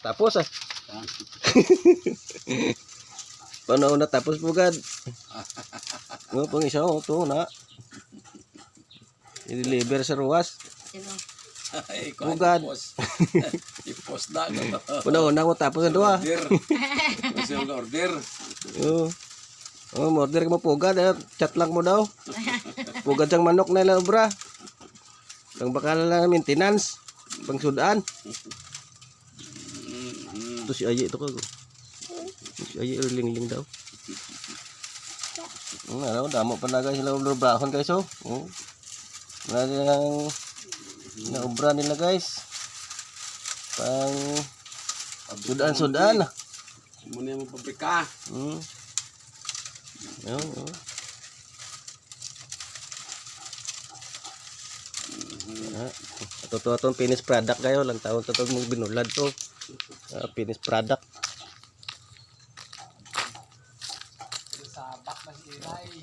Tapos ah. Paano na tapos pugad? Nga pang isa oh, to na. I-deliver sa ruwas. Ay, Pugad. I-post na. Una mo tapos ang duwa. Order. Oo. Oh, order ka mo pugad. Chat lang mo daw. Pugad sang manok na lang obra. Kang bakal na maintenance. Pang sudaan. Ito si Ayi ito ka. Si Ayi ling-ling daw. Ano, damo pa na guys sila ubrahon guys oh. Wala nilang naubra nila guys. Pang sudaan. Muna yung pabrika. Ayun, Ito itong finished product kayo. Lang taon ito mong binulad to. Finished product.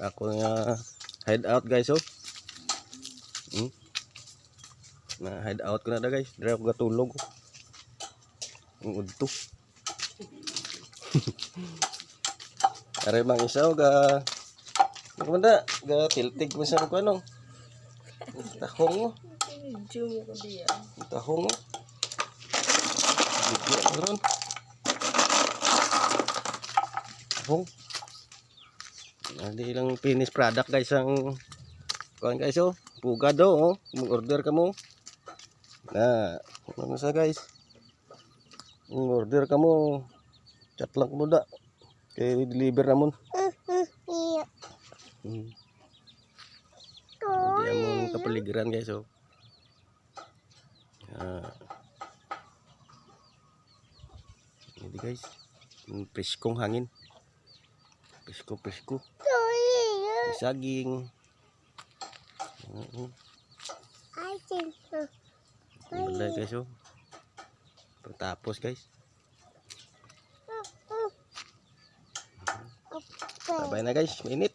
Ako nga hide out guys oh. Na hide out ko na da guys. Dire ako gatulog. Ang udto. Are mang isa o ga kumanda ga tiltig mo sa ko ano. Tahong. Jumo ko diya. Tahong. Bigyan ron. Tahong. Hindi lang finished product guys ang kuan guys oh. Pugad oh. Mag-order ka mo. Na, ano sa guys? Mag-order ka mo. Chat lang mo da. Kay deliver namon. Hindi mo kapaligiran guys oh. Ini guys. Preskong hangin. Presko. Saging. Balay guys oh. Pagtapos guys. Bye na guys, mainit.